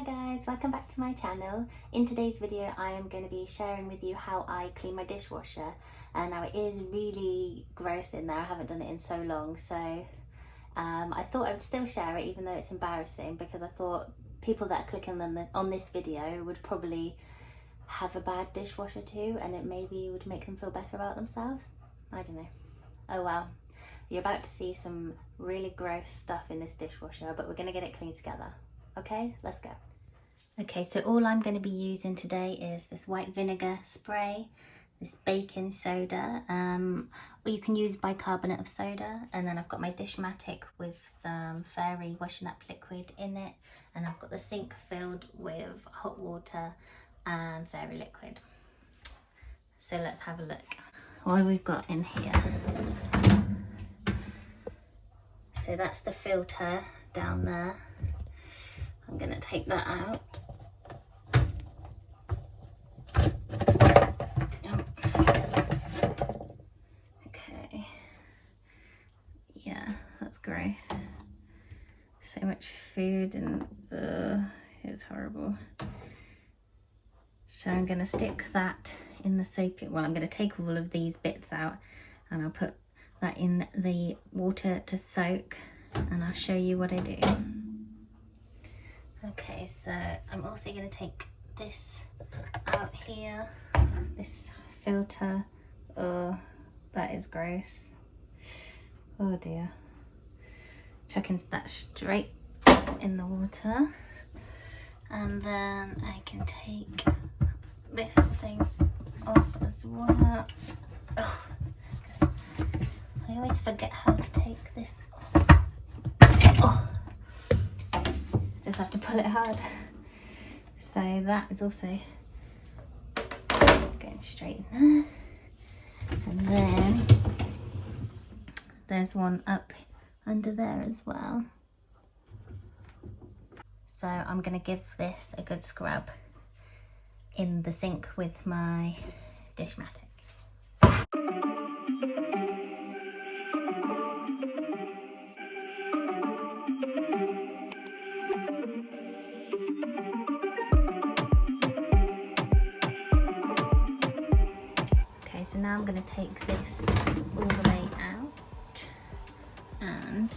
guys, welcome back to my channel. In today's video I am going to be sharing with you how I clean my dishwasher. Now it is really gross in there, I haven't done it in so long, so I thought I would still share it even though it's embarrassing, because I thought people that are clicking on this video would probably have a bad dishwasher too, and it maybe would make them feel better about themselves. I don't know. Oh well. You're about to see some really gross stuff in this dishwasher, but we're going to get it clean together. Okay, let's go. Okay, so all I'm going to be using today is this white vinegar spray, this baking soda, or you can use bicarbonate of soda, and then I've got my Dishmatic with some fairy washing up liquid in it, and I've got the sink filled with hot water and fairy liquid. So let's have a look what we've got in here. So that's the filter down there. I'm going to take that out. Okay. Yeah, that's gross. So much food and it's horrible. So I'm going to stick that in the soapy. Well, I'm going to take all of these bits out and I'll put that in the water to soak, and I'll show you what I do. Okay, so I'm also going to take this out here, this filter. Oh, that is gross. Oh dear. Chucking that straight in the water, and then I can take this thing off as well. Oh. I always forget how to take this off. Oh. Just have to pull it hard. So that is also going straight in there. And then there's one up under there as well. So I'm going to give this a good scrub in the sink with my Dishmatic. So now I'm going to take this all the way out, and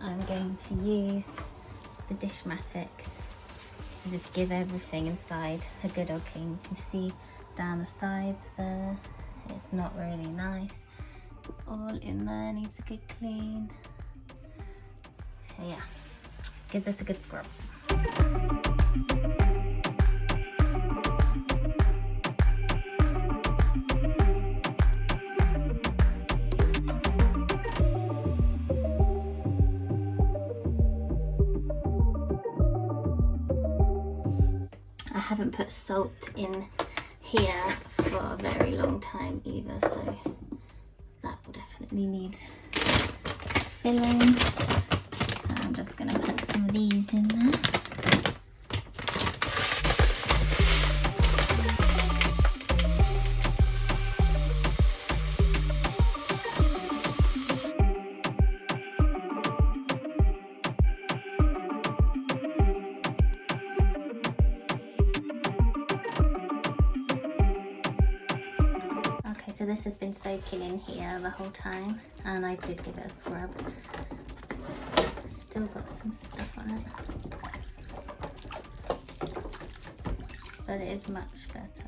I'm going to use the Dishmatic to just give everything inside a good old clean. You can see down the sides there, it's not really nice. All in there needs a good clean. So yeah, give this a good scrub. I haven't put salt in here for a very long time either, so that will definitely need filling. So I'm just going to put some of these in there. So this has been soaking in here the whole time, and I did give it a scrub. Still got some stuff on it, but it is much better.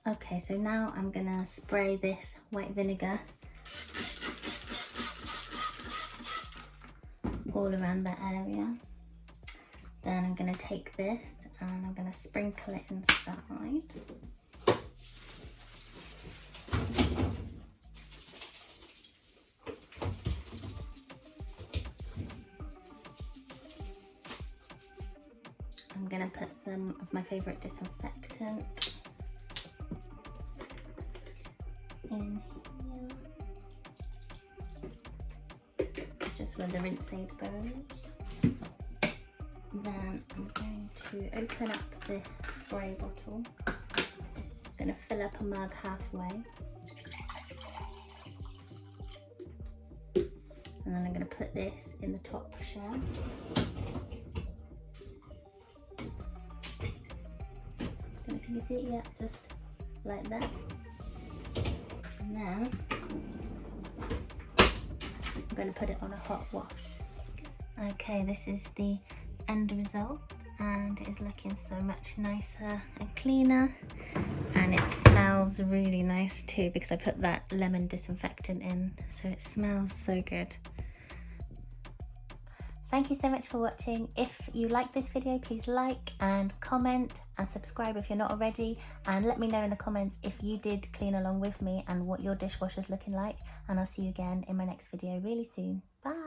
Okay, so now I'm gonna spray this white vinegar all around that area. Then I'm gonna take this and I'm going to sprinkle it inside. I'm going to put some of my favourite disinfectant in here, just where the rinse aid goes. Then I'm going to open up the spray bottle. I'm going to fill up a mug halfway. And then I'm going to put this in the top shelf. Can you see it yet? Just like that. And then I'm going to put it on a hot wash. Okay, this is the end result, and it is looking so much nicer and cleaner, and it smells really nice too because I put that lemon disinfectant in, so it smells so good. Thank you so much for watching. If you like this video, please like and comment and subscribe if you're not already, and let me know in the comments if you did clean along with me and what your dishwasher's looking like, and I'll see you again in my next video really soon. Bye.